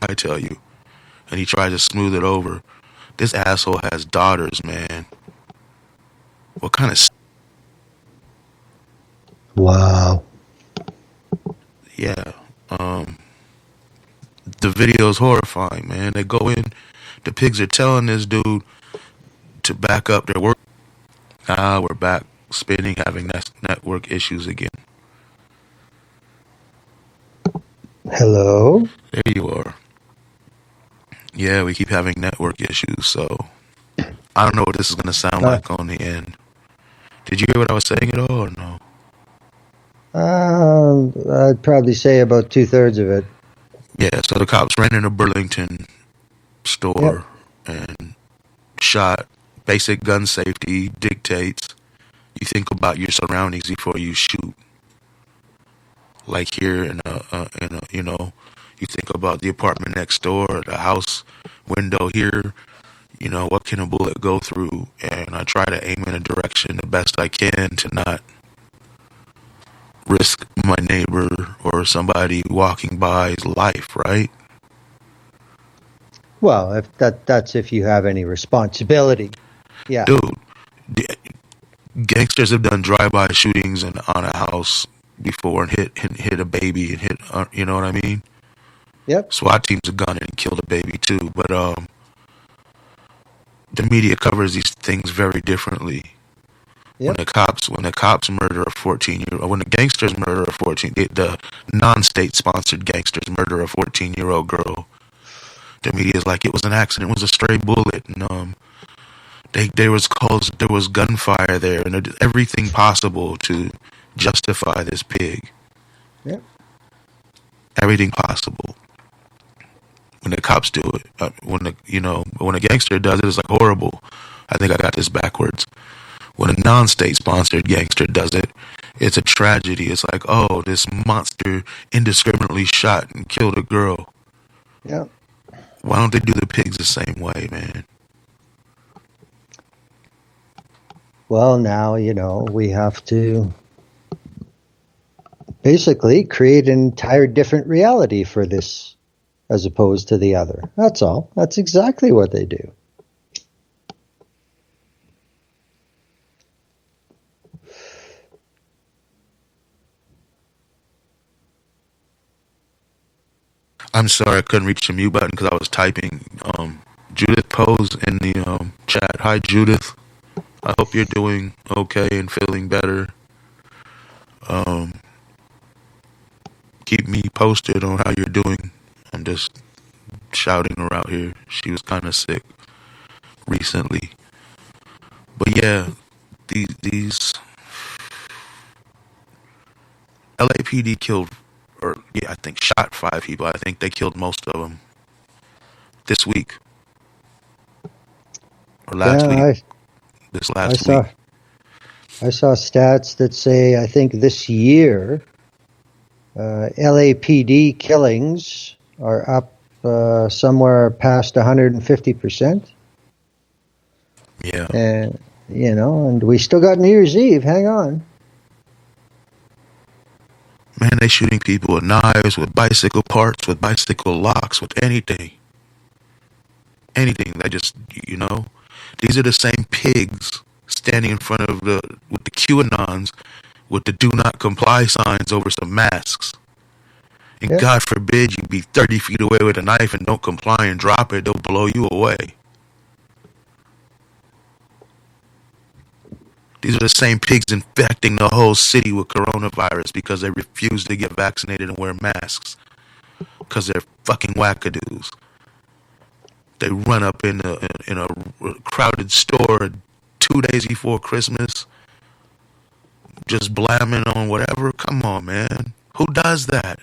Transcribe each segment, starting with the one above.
I tell you, and he tried to smooth it over. This asshole has daughters, man. What kind of Wow. yeah? The video's horrifying, man. They go in, the pigs are telling this dude to back up their work. Now we're back spinning, having network issues again. Hello? There you are. Yeah, we keep having network issues, so I don't know what this is going to sound like on the end. Did you hear what I was saying at all, or no? I'd probably say about 2/3 of it. Yeah, so the cops ran into Burlington store and shot. Basic gun safety dictates you think about your surroundings before you shoot. Like here in a you know, you think about the apartment next door, the house window here. You know, what can a bullet go through? And I try to aim in a direction the best I can to not risk my neighbor or somebody walking by's life, right? Well, if that's if you have any responsibility. Yeah. Dude, gangsters have done drive-by shootings on a house before and hit a baby and hit, you know what I mean? Yep. SWAT teams have gone in and killed a baby too, but the media covers these things very differently. Yep. When the cops murder a 14-year-old, when the gangsters murder a 14, the non-state sponsored gangsters murder a 14-year-old girl, the media is like it was an accident, it was a stray bullet, and there was gunfire there, and everything possible to justify this pig. Yep. Everything possible. When the cops do it, when a gangster does it, it's like horrible. I think I got this backwards. When a non-state sponsored gangster does it, it's a tragedy. It's like, oh, this monster indiscriminately shot and killed a girl. Yeah. Why don't they do the pigs the same way, man? Well, now, we have to basically create an entire different reality for this as opposed to the other. That's all. That's exactly what they do. I'm sorry I couldn't reach the mute button because I was typing. Judith Pose in the chat. Hi, Judith. I hope you're doing okay and feeling better. Keep me posted on how you're doing. I'm just shouting her out here. She was kind of sick recently. But yeah, these LAPD killed, I think shot 5 people. I think they killed most of them this week or last week. This last week. I saw stats that say I think this year LAPD killings are up somewhere past 150%. Yeah. And and we still got New Year's Eve. Hang on. Man, they shooting people with knives, with bicycle parts, with bicycle locks, with anything. Anything. They just, these are the same pigs standing in front of with the QAnons, with the do not comply signs over some masks. And yep. God forbid you be 30 feet away with a knife and don't comply and drop it, they'll blow you away. These are the same pigs infecting the whole city with coronavirus because they refuse to get vaccinated and wear masks. Because they're fucking wackadoos. They run up in a crowded store 2 days before Christmas, just blamming on whatever. Come on, man. Who does that?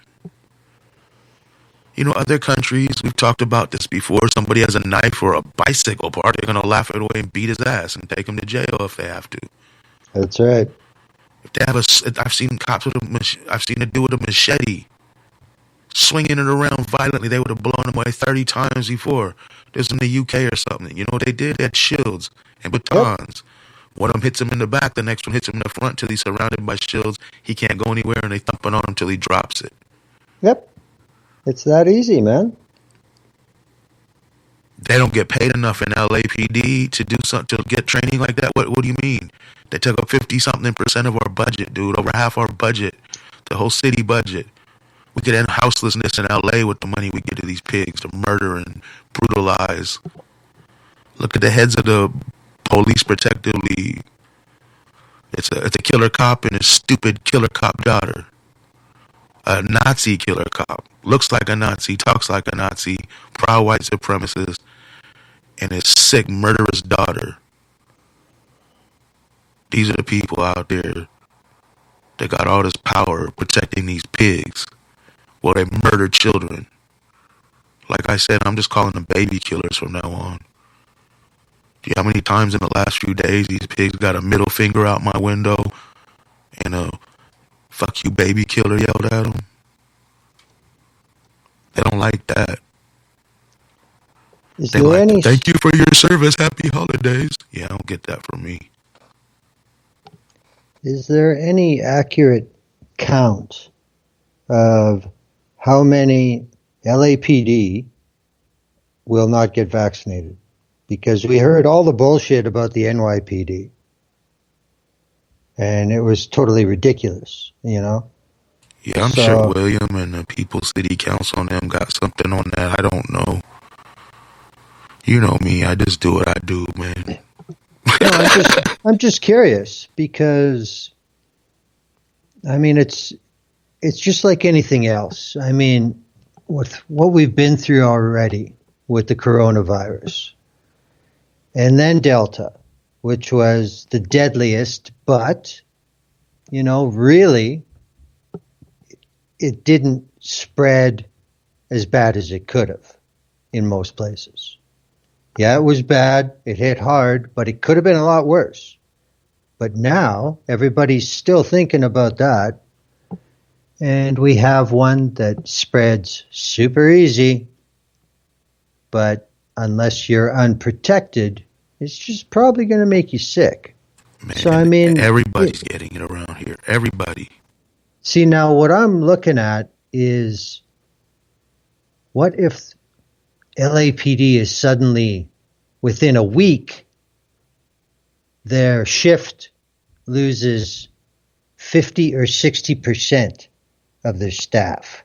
Other countries, we've talked about this before. Somebody has a knife or a bicycle part, they're going to laugh it away and beat his ass and take him to jail if they have to. That's right. If they have I've seen cops with I've seen it do with a machete, swinging it around violently. They would have blown them away 30 times before. This was in the UK or something. You know what they did? They had shields and batons. Yep. One of them hits him in the back, the next one hits him in the front till he's surrounded by shields. He can't go anywhere, and they thumping on him till he drops it. Yep. It's that easy, man. They don't get paid enough in LAPD to do something, to get training like that. What do you mean? They took up 50-something% of our budget, dude. Over half our budget, the whole city budget. We could end houselessness in LA with the money we give to these pigs to murder and brutalize. Look at the heads of the Police Protective League. It's a killer cop and his stupid killer cop daughter. A Nazi killer cop. Looks like a Nazi, talks like a Nazi, proud white supremacist, and his sick, murderous daughter. These are the people out there that got all this power protecting these pigs while they murder children. Like I said, I'm just calling them baby killers from now on. Do you know how many times in the last few days these pigs got a middle finger out my window and a "fuck you baby killer" yelled at them? They don't like that. They like, "Thank you for your service, happy holidays." Yeah, I don't get that from me. Is there any accurate count of how many LAPD will not get vaccinated? Because we heard all the bullshit about the NYPD. And it was totally ridiculous, you know? Yeah, I'm sure William and the People's City Council and them got something on that. I don't know. You know me, I just do what I do, man. No, I'm just curious because, I mean, it's just like anything else. I mean, with what we've been through already with the coronavirus, and then Delta, which was the deadliest, but, you know, really, it didn't spread as bad as it could have in most places. Yeah, it was bad. It hit hard, but it could have been a lot worse. But now everybody's still thinking about that. And we have one that spreads super easy, but unless you're unprotected, it's just probably going to make you sick. Man, so, I mean, everybody's getting it around here. Everybody. See, now what I'm looking at is, what if LAPD is suddenly, within a week, their shift loses 50 or 60% of their staff?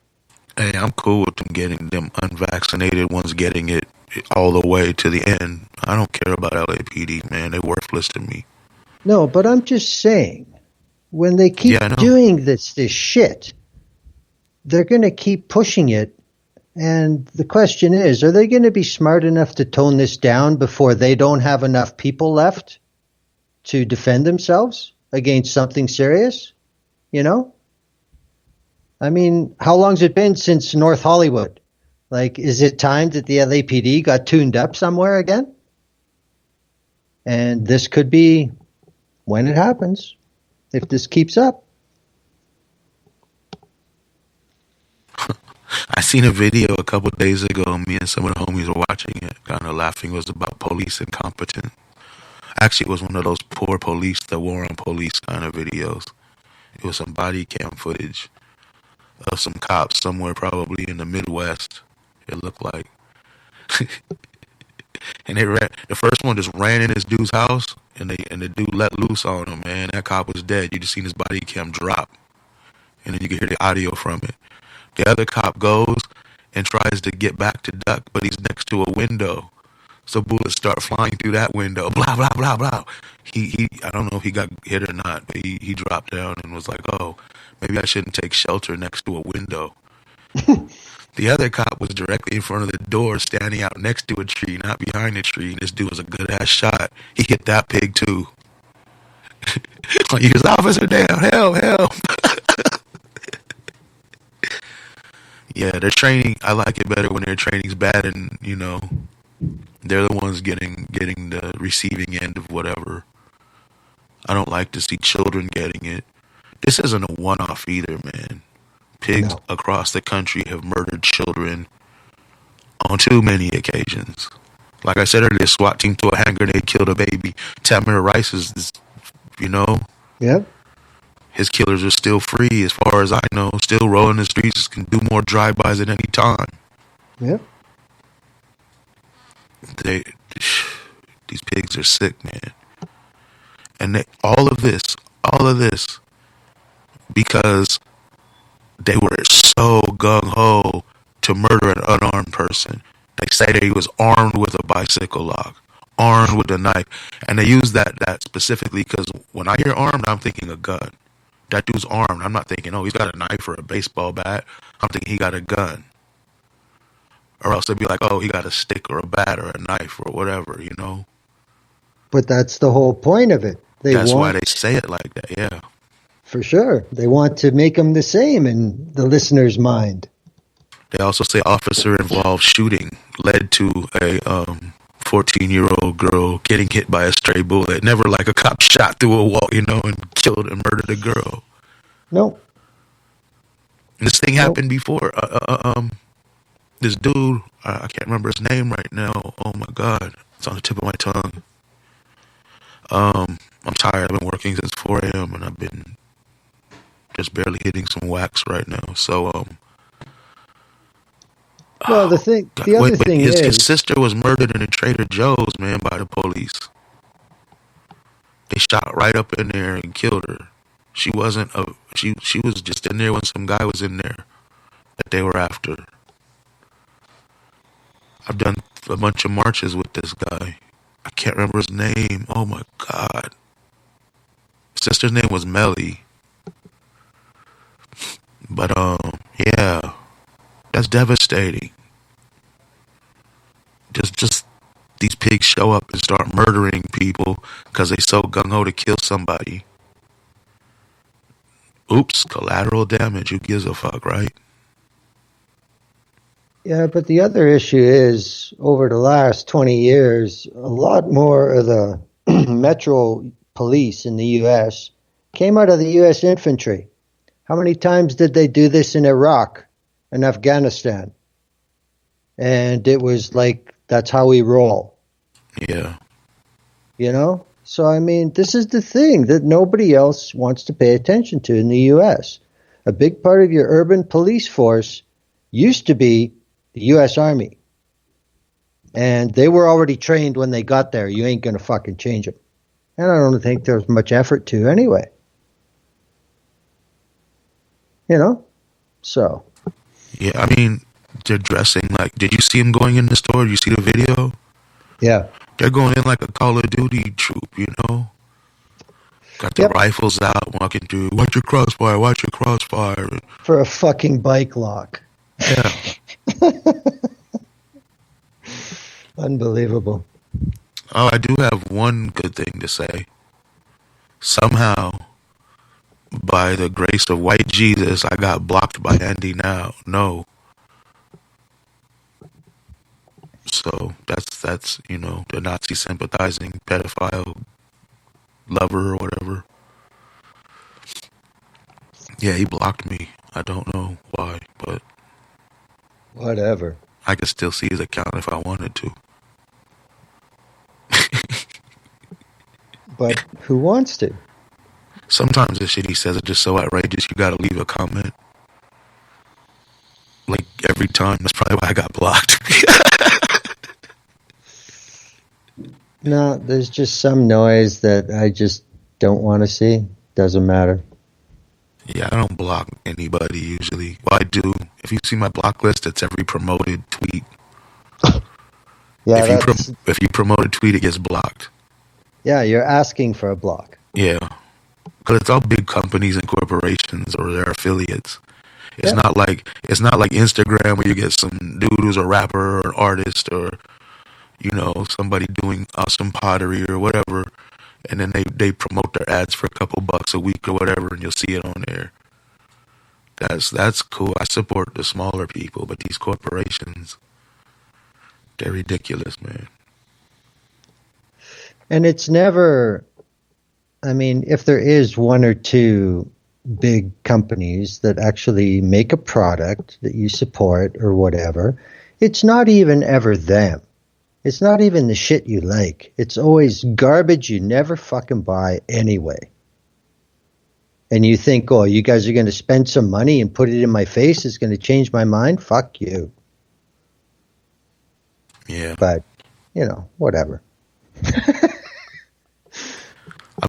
Hey, I'm cool with them getting them unvaccinated ones getting it all the way to the end. I don't care about LAPD, man. They're worthless to me. No, but I'm just saying, when they keep doing this shit, they're going to keep pushing it. And the question is, are they going to be smart enough to tone this down before they don't have enough people left to defend themselves against something serious? You know? I mean, how long's it been since North Hollywood? Like, is it time that the LAPD got tuned up somewhere again? And this could be when it happens, if this keeps up. I seen a video a couple of days ago. Me and some of the homies were watching it, kind of laughing. It was about police incompetence. Actually, it was one of those poor police, the war on police kind of videos. It was some body cam footage of some cops somewhere, probably in the Midwest. It looked like, and the first one just ran in this dude's house, and the dude let loose on him. Man, that cop was dead. You just seen his body cam drop, and then you could hear the audio from it. The other cop goes and tries to get back to duck, but he's next to a window. So bullets start flying through that window. Blah, blah, blah, blah. I don't know if he got hit or not, but he dropped down and was like, oh, maybe I shouldn't take shelter next to a window. The other cop was directly in front of the door, standing out next to a tree, not behind the tree. This dude was a good-ass shot. He hit that pig, too. He was, officer, damn, help. Yeah, their training, I like it better when their training's bad and, you know, they're the ones getting the receiving end of whatever. I don't like to see children getting it. This isn't a one-off either, man. Pigs across the country have murdered children on too many occasions. Like I said earlier, SWAT team threw a hand grenade, killed a baby. Tamir Rice is, you know. Yep. His killers are still free, as far as I know, still rolling the streets, can do more drive-bys at any time. Yep. They, these pigs are sick, man. And all of this, because they were so gung-ho to murder an unarmed person. They say that he was armed with a bicycle lock, armed with a knife. And they use that specifically because when I hear armed, I'm thinking a gun. That dude's armed. I'm not thinking, oh, he's got a knife or a baseball bat. I'm thinking he got a gun. Or else they'd be like, oh, he got a stick or a bat or a knife or whatever, you know? But that's the whole point of it. That's why they say it like that, yeah. For sure. They want to make them the same in the listener's mind. They also say officer-involved shooting led to a 14-year-old girl getting hit by a stray bullet. Never like a cop shot through a wall, you know, and killed and murdered a girl. No. This thing happened before. This dude, I can't remember his name right now. Oh my God, it's on the tip of my tongue. I'm tired. I've been working since 4 a.m. and I've been just barely hitting some wax right now. So, well, the other thing is, his sister was murdered in a Trader Joe's, man, by the police. They shot right up in there and killed her. She wasn't she was just in there when some guy was in there that they were after. I've done a bunch of marches with this guy. I can't remember his name. Oh my God. His sister's name was Melly. But yeah. That's devastating. Just these pigs show up and start murdering people because they so gung-ho to kill somebody. Oops, collateral damage. Who gives a fuck, right? Yeah, but the other issue is, over the last 20 years, a lot more of the Metro police in the U.S. came out of the U.S. infantry. How many times did they do this in Iraq and Afghanistan? And it was like, that's how we roll. Yeah. You know? So, I mean, this is the thing that nobody else wants to pay attention to in the U.S. A big part of your urban police force used to be the U.S. Army. And they were already trained when they got there. You ain't going to fucking change them. And I don't think there's much effort to anyway. You know? So. Yeah, I mean, they're dressing like... Did you see them going in the store? Did you see the video? Yeah. They're going in like a Call of Duty troop, you know? Got the rifles out, walking through. Watch your crossfire, watch your crossfire. For a fucking bike lock. Yeah. Unbelievable. Oh, I do have one good thing to say. Somehow, by the grace of white Jesus, I got blocked by Andy now. No. So that's you know, the Nazi sympathizing pedophile lover or whatever. Yeah, he blocked me. I don't know why, but whatever. I could still see his account if I wanted to. But who wants to? Sometimes the shit he says is just so outrageous you gotta leave a comment. Like every time. That's probably why I got blocked. No, there's just some noise that I just don't want to see. Doesn't matter. Yeah, I don't block anybody usually. Well, I do. If you see my block list, it's every promoted tweet. Yeah, if you promote a tweet, it gets blocked. Yeah, you're asking for a block. Yeah, because it's all big companies and corporations or their affiliates. It's not like Instagram where you get some dude who's a rapper or an artist or, you know, somebody doing awesome pottery or whatever, and then they promote their ads for a couple bucks a week or whatever, and you'll see it on there. That's cool. I support the smaller people, but these corporations, they're ridiculous, man. And it's never, I mean, if there is one or two big companies that actually make a product that you support or whatever, it's not even ever them. It's not even the shit you like. It's always garbage you never fucking buy anyway. and you think, oh, you guys are going to spend some money and put it in my face, it's going to change my mind, fuck you. Yeah. But, whatever. I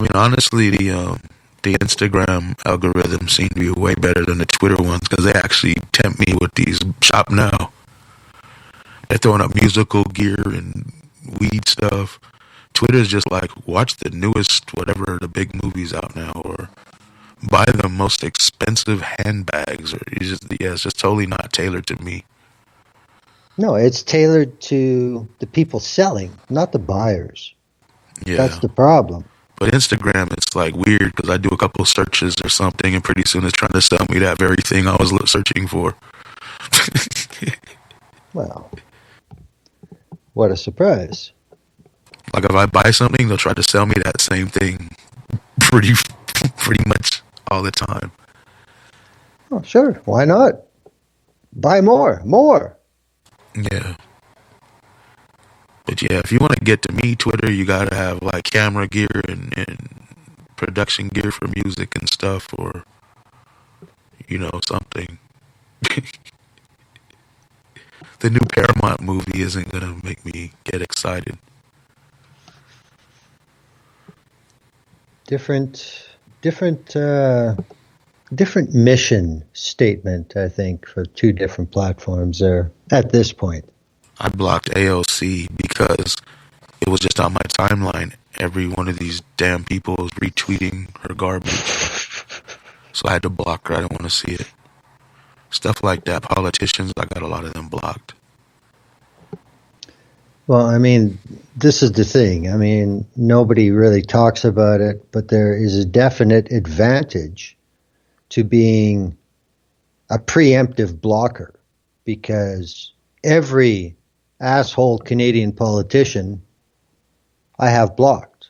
mean, honestly, the Instagram algorithm seem to be way better than the Twitter ones because they actually tempt me with these shop now. They're throwing up musical gear and weed stuff. Twitter's just like, watch the newest, whatever, the big movies out now, or buy the most expensive handbags, or it's just totally not tailored to me. No, it's tailored to the people selling, not the buyers. Yeah. That's the problem. But Instagram, it's like weird because I do a couple searches or something, and pretty soon it's trying to sell me that very thing I was searching for. Well, what a surprise. Like if I buy something, they'll try to sell me that same thing pretty much all the time. Oh, sure. Why not? Buy more. Yeah. But yeah, if you want to get to me, Twitter, you gotta have like camera gear and production gear for music and stuff, or something. The new Paramount movie isn't gonna make me get excited. Different mission statement, I think, for two different platforms there at this point. I blocked AOC because it was just on my timeline. Every one of these damn people was retweeting her garbage. So I had to block her. I didn't want to see it. Stuff like that. Politicians, I got a lot of them blocked. Well, I mean, this is the thing. I mean, nobody really talks about it, but there is a definite advantage to being a preemptive blocker, because every asshole Canadian politician I have blocked,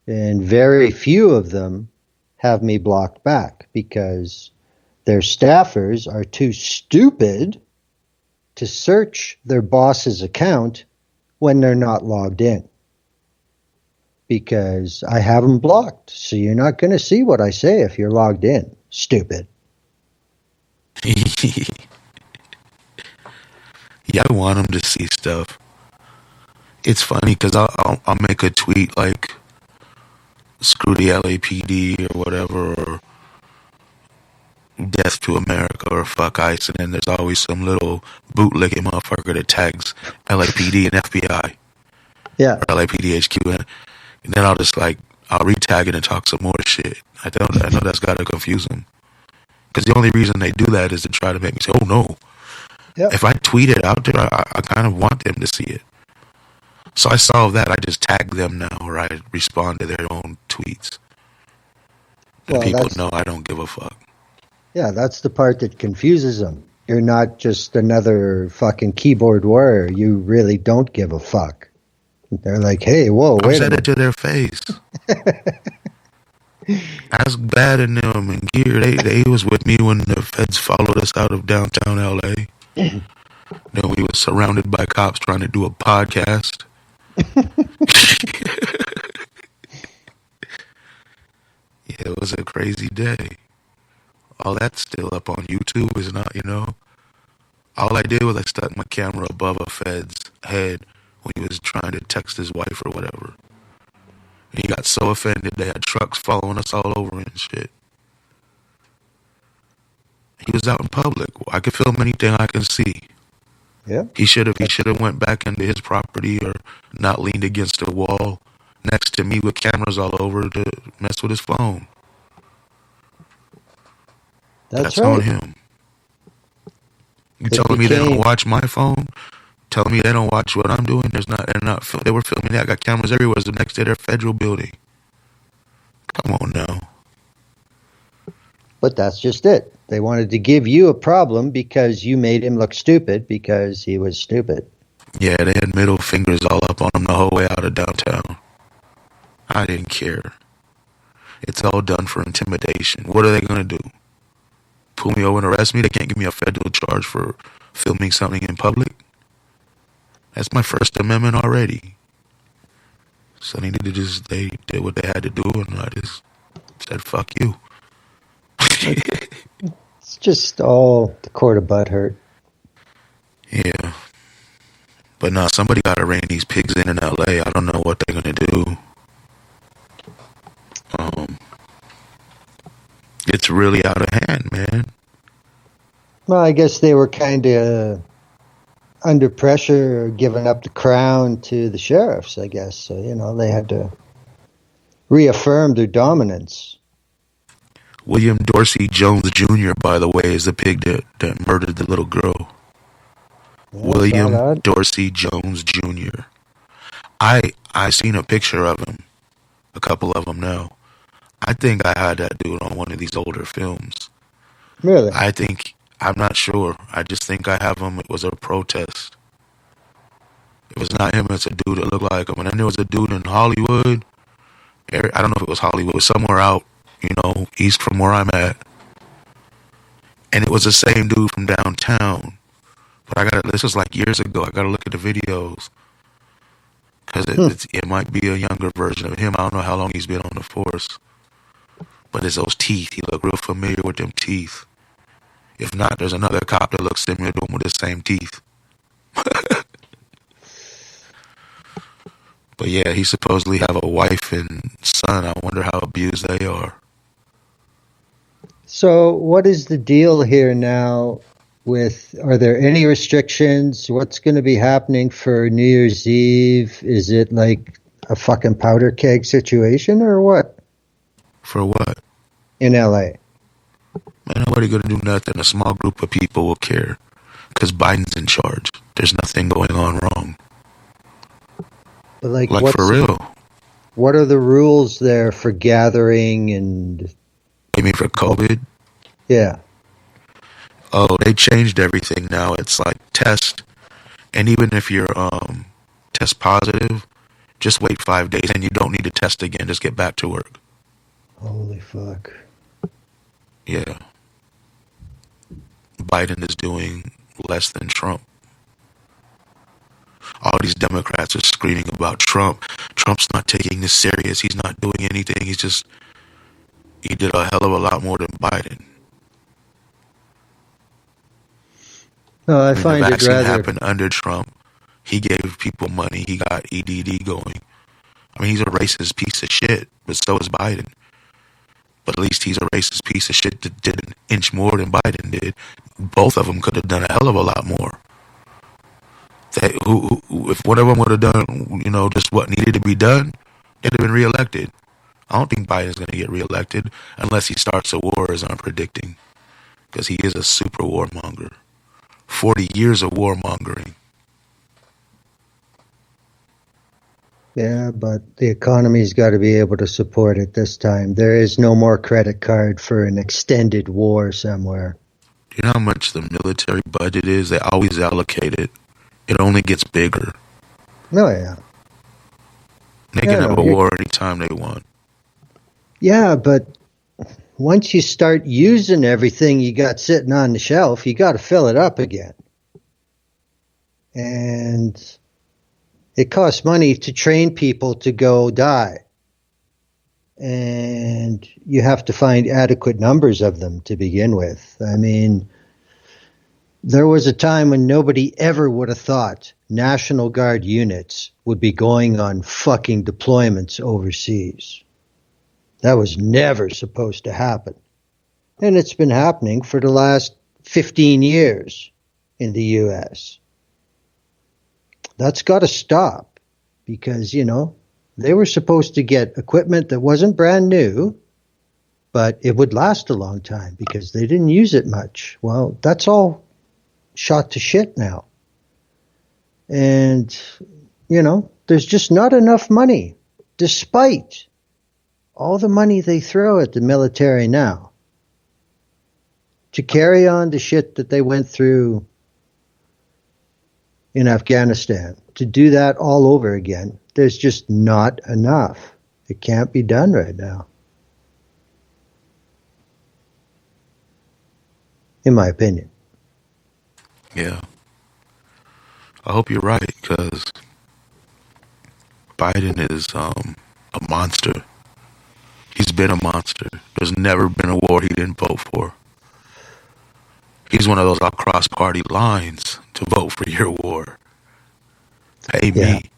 and very few of them have me blocked back because their staffers are too stupid to search their boss's account when they're not logged in, because I have them blocked. So you're not going to see what I say if you're logged in. Stupid. Yeah, I want them to see stuff. It's funny because I'll make a tweet like screw the LAPD or whatever, or death to America or fuck ICE, and then there's always some little bootlicking motherfucker that tags LAPD and FBI. Yeah. Or LAPD HQ, and then I'll retag it and talk some more shit. I know that's gotta confuse them, because the only reason they do that is to try to make me say, oh no. Yep. If I tweet it out there, I kind of want them to see it. So I solve that. I just tag them now, or I respond to their own tweets. And people know I don't give a fuck. Yeah, that's the part that confuses them. You're not just another fucking keyboard warrior. You really don't give a fuck. They're like, hey, whoa, wait a minute. I said it to their face. Ask Bad and them and Gear. They was with me when the feds followed us out of downtown LA. Then we was surrounded by cops trying to do a podcast. Yeah, it was a crazy day. All that's still up on YouTube, is not, All I did was I stuck my camera above a Fed's head when he was trying to text his wife or whatever. And he got so offended they had trucks following us all over and shit. He was out in public. I could film anything I can see. Yeah. He should have went back into his property or not leaned against a wall next to me with cameras all over to mess with his phone. That's right. On him. You telling me they don't watch my phone? Telling me they don't watch what I'm doing? They were filming. I got cameras everywhere. It's next to their federal building. Come on now. But that's just it. They wanted to give you a problem because you made him look stupid because he was stupid. Yeah, they had middle fingers all up on him the whole way out of downtown. I didn't care. It's all done for intimidation. What are they going to do? Pull me over and arrest me? They can't give me a federal charge for filming something in public? That's my First Amendment already. So they did what they had to do, and I just said, fuck you. It's just all the court of butt hurt. Yeah. But no, somebody got to rein these pigs in LA. I don't know what they're going to do. It's really out of hand, man. Well, I guess they were kind of under pressure, giving up the crown to the sheriffs, I guess. So, they had to reaffirm their dominance. William Dorsey Jones Jr., by the way, is the pig that murdered the little girl. Yeah, William Dorsey Jones Jr. I seen a picture of him, a couple of them now. I think I had that dude on one of these older films. Really? I'm not sure. I just think I have him. It was a protest. It was not him. It's a dude that looked like him. And then there was a dude in Hollywood. I don't know if it was Hollywood. It was somewhere out, east from where I'm at. And it was the same dude from downtown. But this was like years ago. I got to look at the videos. Because it might be a younger version of him. I don't know how long he's been on the force. But it's those teeth. He looked real familiar with them teeth. If not, there's another cop that looks similar to him with the same teeth. But yeah, he supposedly have a wife and son. I wonder how abused they are. So what is the deal here now are there any restrictions? What's going to be happening for New Year's Eve? Is it like a fucking powder keg situation or what? For what? In LA. Man, nobody going to do nothing. A small group of people will care. Because Biden's in charge. There's nothing going on wrong. But like for real. What are the rules there for gathering and... You mean for COVID? Yeah. Oh, they changed everything now. It's like test. And even if you're test positive, just wait 5 days and you don't need to test again. Just get back to work. Holy fuck. Yeah. Biden is doing less than Trump. All these Democrats are screaming about Trump. Trump's not taking this serious. He's not doing anything. He did a hell of a lot more than Biden. No, I find the it vaccine rather... happened under Trump. He gave people money. He got EDD going. I mean, he's a racist piece of shit, but so is Biden. But at least he's a racist piece of shit that did an inch more than Biden did. Both of them could have done a hell of a lot more. If one of them would have done, just what needed to be done, they'd have been reelected. I don't think Biden's going to get reelected unless he starts a war, as I'm predicting. Because he is a super warmonger. 40 years of warmongering. Yeah, but the economy's got to be able to support it this time. There is no more credit card for an extended war somewhere. Do you know how much the military budget is? They always allocate it. It only gets bigger. Oh, yeah. They can have a war anytime they want. Yeah, but once you start using everything you got sitting on the shelf, you got to fill it up again. And it costs money to train people to go die. And you have to find adequate numbers of them to begin with. I mean, there was a time when nobody ever would have thought National Guard units would be going on fucking deployments overseas. That was never supposed to happen. And it's been happening for the last 15 years in the U.S. That's got to stop because, they were supposed to get equipment that wasn't brand new, but it would last a long time because they didn't use it much. Well, that's all shot to shit now. And, there's just not enough money, despite all the money they throw at the military now, to carry on the shit that they went through in Afghanistan. To do that all over again, there's just not enough. It can't be done right now. In my opinion. Yeah. I hope you're right, because Biden is a monster. He's been a monster. There's never been a war he didn't vote for. He's one of those I'll cross party lines to vote for your war. Pay Yeah. me.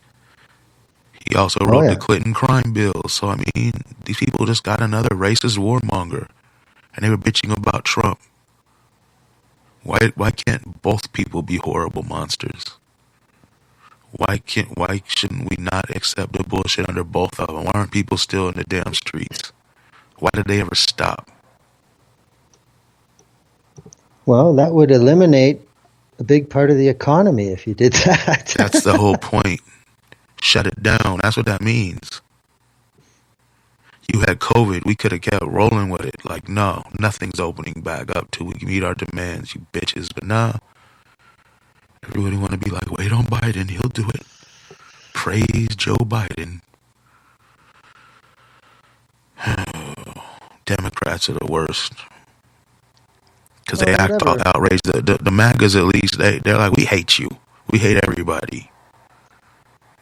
He also Oh, wrote yeah. the Clinton crime bill. So, I mean, these people just got another racist warmonger. And they were bitching about Trump. Why can't both people be horrible monsters? Why shouldn't we not accept the bullshit under both of them? Why aren't people still in the damn streets? Why did they ever stop? Well, that would eliminate a big part of the economy if you did that. That's the whole point. Shut it down. That's what that means. You had COVID. We could have kept rolling with it. Like, no, nothing's opening back up till we can meet our demands, you bitches. But nah, everybody want to be like, wait on Biden. He'll do it. Praise Joe Biden. Democrats are the worst. Because they act all outraged. The MAGAs, at least, they're like, we hate you. We hate everybody.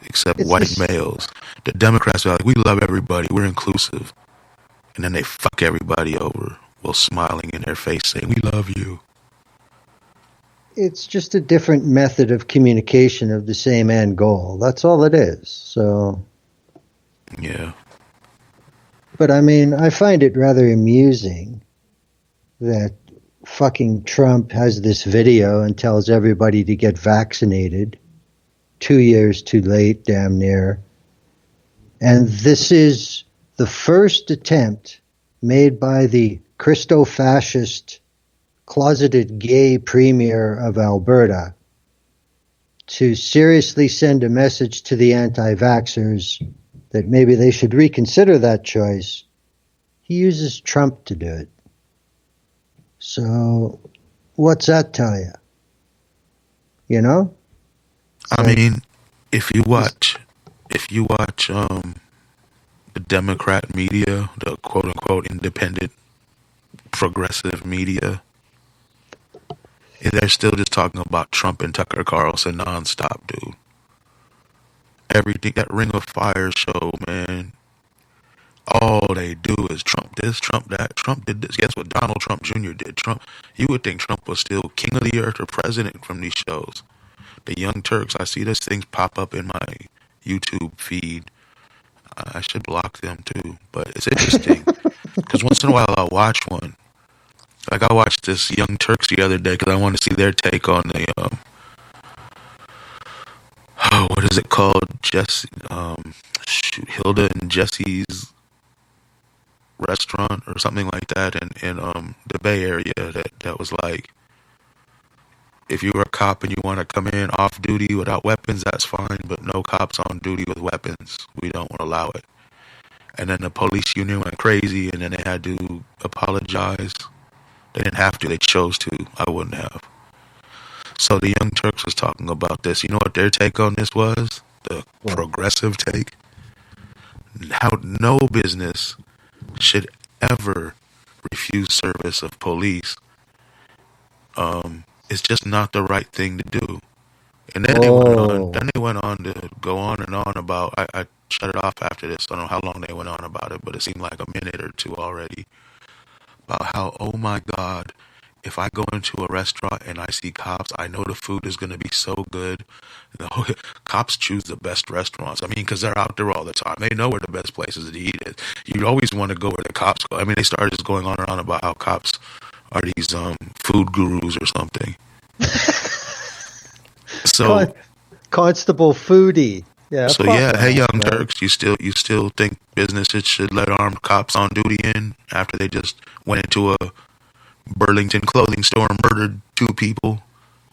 Except white males. The Democrats are like, we love everybody. We're inclusive. And then they fuck everybody over while smiling in their face saying, we love you. It's just a different method of communication of the same end goal. That's all it is. So, yeah. But I mean, I find it rather amusing that fucking Trump has this video and tells everybody to get vaccinated 2 years too late, damn near. And this is the first attempt made by the Christo-fascist, closeted gay premier of Alberta to seriously send a message to the anti-vaxxers that maybe they should reconsider that choice. He uses Trump to do it. So, what's that tell you? You know? I mean, if you watch the Democrat media, the quote unquote independent progressive media, they're still just talking about Trump and Tucker Carlson nonstop, dude. Everything, that Ring of Fire show, man, all they do is Trump this, Trump that, Trump did this. Guess what Donald Trump Jr. did? You would think Trump was still king of the earth or president from these shows. The Young Turks, I see these things pop up in my YouTube feed. I should block them too, but it's interesting because once in a while I'll watch one. Like I watched this Young Turks the other day because I want to see their take on the what is it called? Hilda and Jesse's restaurant or something like that in the Bay Area that was like, if you were a cop and you want to come in off duty without weapons, that's fine, but no cops on duty with weapons. We don't want to allow it. And then the police union went crazy, and then they had to apologize. They didn't have to. They chose to. I wouldn't have. So the Young Turks was talking about this. You know what their take on this was? The progressive take? How no business should ever refuse service of police. It's just not the right thing to do. And then they went on to go on and on about, I shut it off after this. I don't know how long they went on about it, but it seemed like a minute or two already. About how, oh my God, if I go into a restaurant and I see cops, I know the food is going to be so good. Cops choose the best restaurants. I mean, because they're out there all the time. They know where the best places to eat is. You always want to go where the cops go. I mean, they started just going on and on about how cops are these food gurus or something. So Constable Foodie. Yeah. So yeah, hey Young Turks, you still think businesses should let armed cops on duty in after they just went into a Burlington clothing store and murdered 2 people,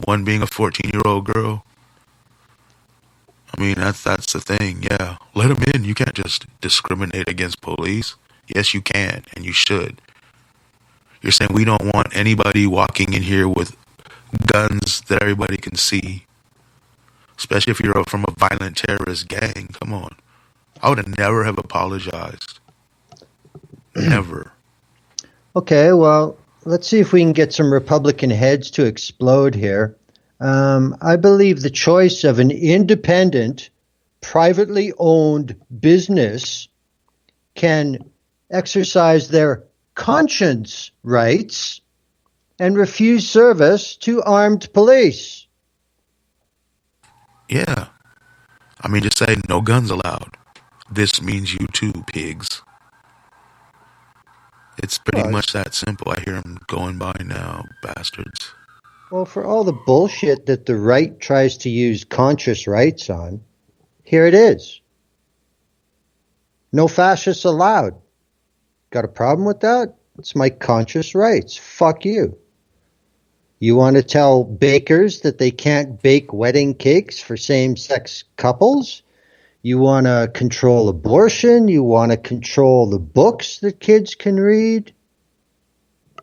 one being a 14-year-old girl? I mean, that's the thing. Yeah, let them in. You can't just discriminate against police. Yes, you can, and you should. You're saying we don't want anybody walking in here with guns that everybody can see, especially if you're from a violent terrorist gang. Come on. I would never have apologized. Never. Okay, well, let's see if we can get some Republican heads to explode here. I believe the choice of an independent, privately owned business can exercise their conscience rights and refuse service to armed police. Yeah. I mean, just say no guns allowed. This means you too, pigs. It's pretty much that simple. I hear them going by now, bastards. Well, for all the bullshit that the right tries to use conscious rights on, here it is. No fascists allowed. Got a problem with that? It's my conscious rights. Fuck you. You want to tell bakers that they can't bake wedding cakes for same-sex couples? You want to control abortion? You want to control the books that kids can read?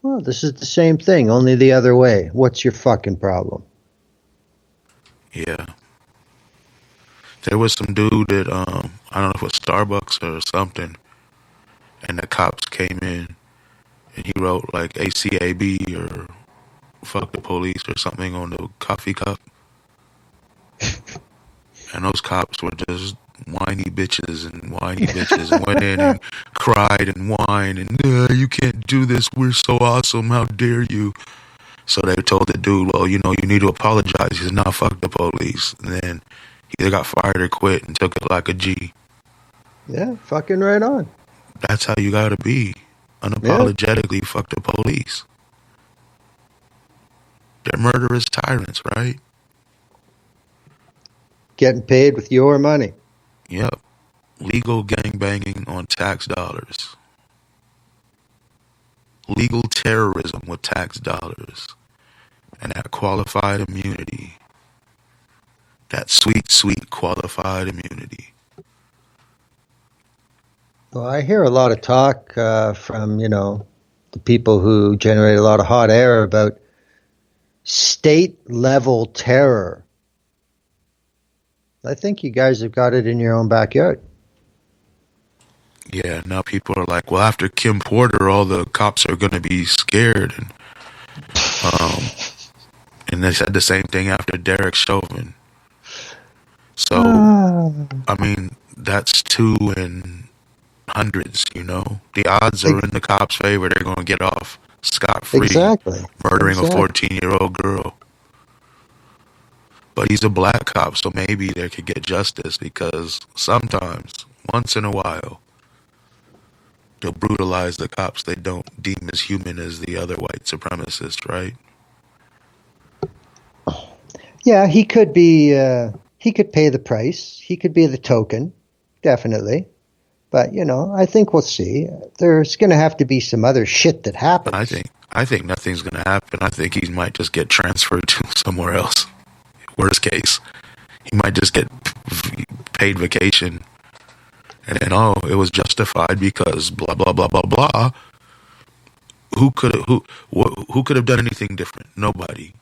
Well, this is the same thing, only the other way. What's your fucking problem? Yeah. There was some dude at, I don't know if it was Starbucks or something, and the cops came in, and he wrote like ACAB or fuck the police or something on the coffee cup. And those cops were just whiny bitches and went in and cried and whined and you can't do this, we're so awesome, how dare you. So they told the dude, well, you need to apologize. He's not fuck the police. And then he either got fired or quit and took it like a G. Yeah, fucking right on. That's how you gotta be. Unapologetically fuck the police. They're murderous tyrants, right? Getting paid with your money. Yep. Legal gangbanging on tax dollars. Legal terrorism with tax dollars. And that qualified immunity. That sweet, sweet qualified immunity. Well, I hear a lot of talk from, the people who generate a lot of hot air about state-level terror. I think you guys have got it in your own backyard. Yeah, now people are like, well, after Kim Porter, all the cops are going to be scared. And they said the same thing after Derek Chauvin. So, I mean, that's 2 in hundreds, The odds are in the cops' favor. They're going to get off scot-free. Exactly. Murdering a 14-year-old girl. But he's a black cop, so maybe they could get justice because sometimes, once in a while, they'll brutalize the cops they don't deem as human as the other white supremacists, right? Yeah, he could be, he could pay the price. He could be the token, definitely. But, I think we'll see. There's going to have to be some other shit that happens. I think nothing's going to happen. I think he might just get transferred to somewhere else. Worst case, he might just get paid vacation, and then it was justified because blah blah blah blah blah. Who could have done anything different? Nobody.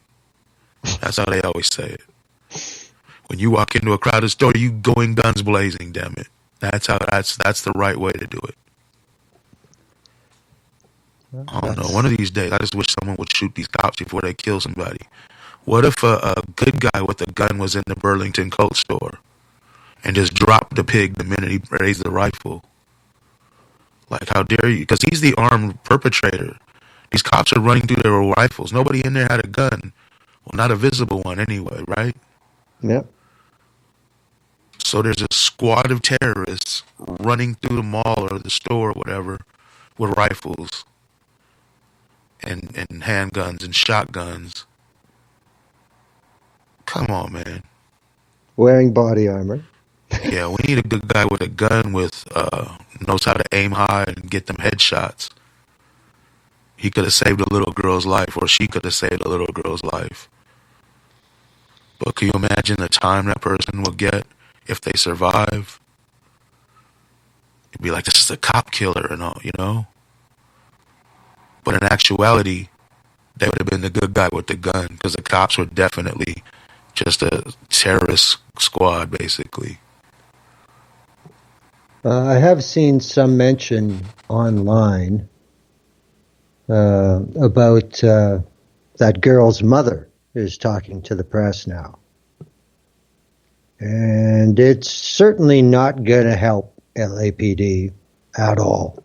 That's how they always say it. When you walk into a crowded store, you going guns blazing. Damn it! That's the right way to do it. I don't know. One of these days, I just wish someone would shoot these cops before they kill somebody. What if a good guy with a gun was in the Burlington Coat store and just dropped the pig the minute he raised the rifle? Like, how dare you? Because he's the armed perpetrator. These cops are running through their rifles. Nobody in there had a gun. Well, not a visible one anyway, right? Yep. So there's a squad of terrorists running through the mall or the store or whatever with rifles and handguns and shotguns. Come on, man. Wearing body armor. Yeah, we need a good guy with a gun knows how to aim high and get them headshots. He could have saved a little girl's life, or she could have saved a little girl's life. But can you imagine the time that person will get if they survive? It'd be like, this is a cop killer and all, But in actuality, they would have been the good guy with the gun, because the cops were definitely just a terrorist squad, basically. I have seen some mention online about that girl's mother is talking to the press now. And it's certainly not going to help LAPD at all.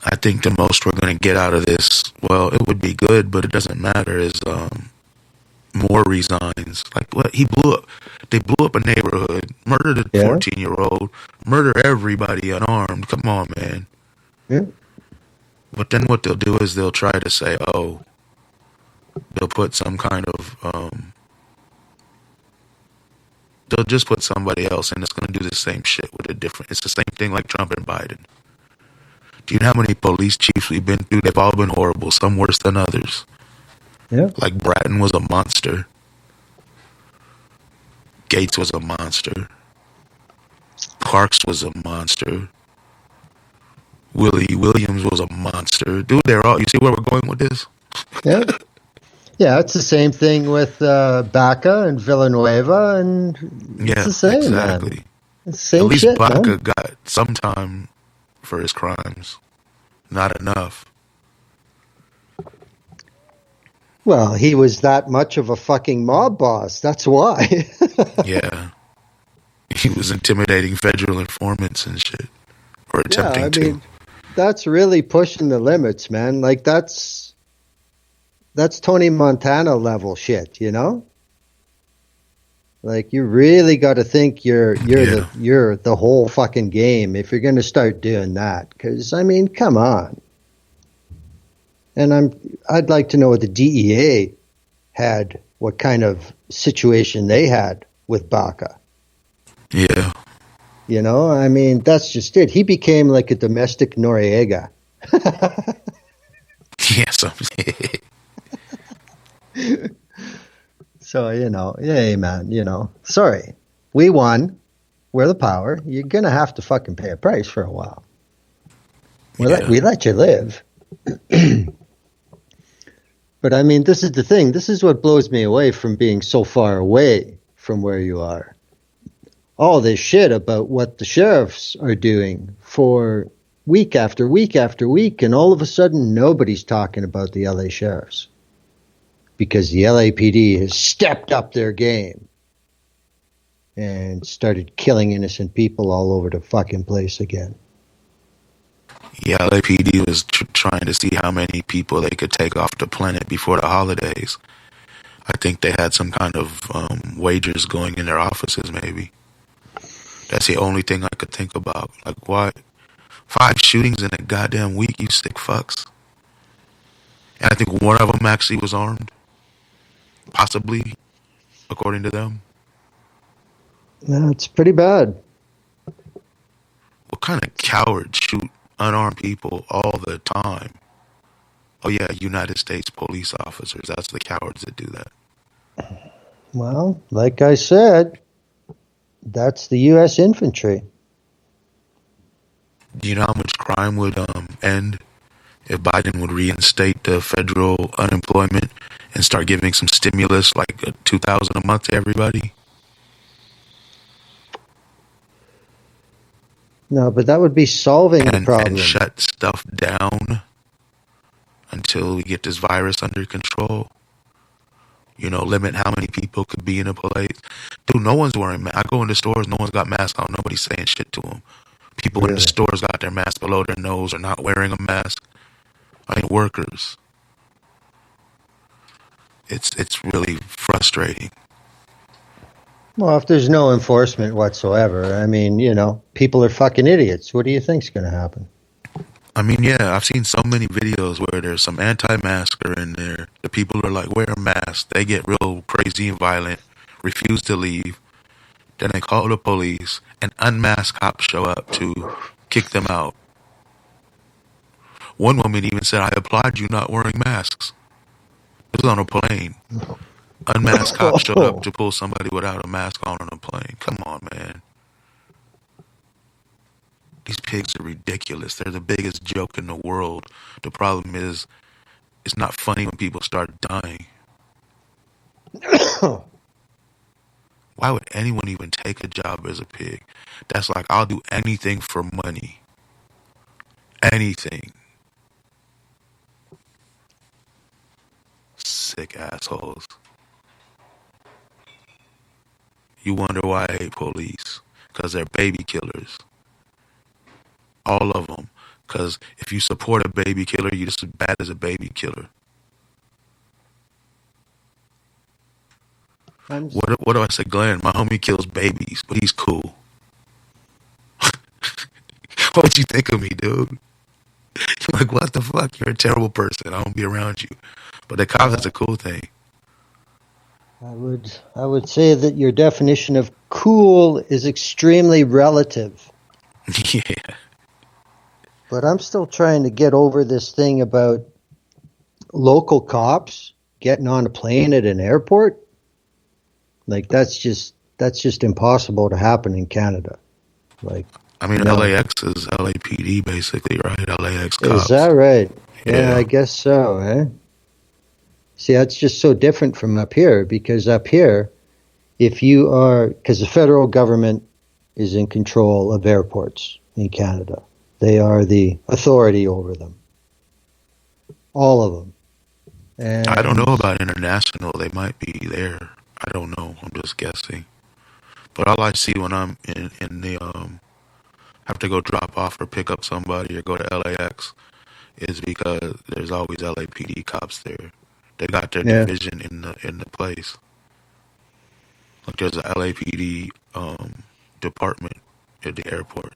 I think the most we're going to get out of this, well, it would be good, but it doesn't matter, is more resigns. Like, what? They blew up a neighborhood, murdered a Yeah. 14-year-old, murder everybody unarmed. Come on, man. Yeah. But then what they'll do is they'll try to say, oh, they'll put some kind of, they'll just put somebody else and it's going to do the same shit with a different, it's the same thing like Trump and Biden. Do you know how many police chiefs we've been through? They've all been horrible, some worse than others. Yeah. Like Bratton was a monster. Gates was a monster. Parks was a monster. Willie Williams was a monster. Dude, they're all, you see where we're going with this? Yeah. Yeah, it's the same thing with Baca and Villanueva, and it's the same, exactly. man. It's the same At least shit, Baca man. got some time for his crimes. Not enough. Well, he was that much of a fucking mob boss. That's why. Yeah. He was intimidating federal informants and shit. Or attempting to. That's really pushing the limits, man. Like that's Tony Montana level shit, you know? Like you really got to think you're the whole fucking game if you're going to start doing that. Because I mean, come on. And I'd like to know what the DEA had, what kind of situation they had with Baca. Yeah. You know, I mean, that's just it. He became like a domestic Noriega. Yeah, So, you know, hey, man, you know, sorry. We won. We're the power. You're going to have to fucking pay a price for a while. We let you live. But, I mean, this is the thing. This is what blows me away from being so far away from where you are. All this shit about what the sheriffs are doing for week after week after week, and all of a sudden nobody's talking about the LA sheriffs because the LAPD has stepped up their game and started killing innocent people all over the fucking place again. Yeah, LAPD was trying to see how many people they could take off the planet before the holidays. I think they had some kind of wagers going in their offices, maybe. That's the only thing I could think about. Like, what? 5 shootings in a goddamn week, you sick fucks. And I think one of them actually was armed. Possibly, according to them. No, it's pretty bad. What kind of cowards shoot unarmed people all the time? Oh yeah, United States police officers. That's the cowards that do that. Well, like I said, that's the U.S. infantry. Do you know how much crime would end if Biden would reinstate the federal unemployment and start giving some stimulus, like $2,000 a month to everybody? No, but that would be solving the problem. And shut stuff down until we get this virus under control. You know, limit how many people could be in a place. Dude, no one's wearing masks. I go into stores, no one's got masks on. Nobody's saying shit to them. People in the stores got their mask below their nose or not wearing a mask. I mean, workers. It's really frustrating. Well, if there's no enforcement whatsoever, I mean, you know, people are fucking idiots. What do you think's going to happen? I mean, yeah, I've seen so many videos where there's some anti-masker in there. The people are like, wear a mask. They get real crazy and violent, refuse to leave. Then they call the police, and unmasked cops show up to kick them out. One woman even said, I applaud you not wearing masks. It was on a plane. Unmasked cops showed up to pull somebody without a mask on a plane. Come on, man. These pigs are ridiculous. They're the biggest joke in the world. The problem is, it's not funny when people start dying. Why would anyone even take a job as a pig? That's like, I'll do anything for money. Anything. Sick assholes. You wonder why I hate police. Because they're baby killers. All of them. Because if you support a baby killer, you're just as bad as a baby killer. What do I say, Glenn? My homie kills babies, but he's cool. What you think of me, dude? You're like, what the fuck? You're a terrible person. I won't be around you. But the cop, that's a cool thing. I would say that your definition of cool is extremely relative. Yeah. But I'm still trying to get over this thing about local cops getting on a plane at an airport. Like that's just impossible to happen in Canada. Like, I mean, LAX is LAPD basically, right? LAX cops. Is that right? Yeah, I guess so, eh? See, that's just so different from up here, because up here, because the federal government is in control of airports in Canada. They are the authority over them. All of them. And I don't know about international. They might be there. I don't know. I'm just guessing. But all I see when I'm in the have to go drop off or pick up somebody or go to LAX is because there's always LAPD cops there. They got their division in the place. Like there's a LAPD department at the airport.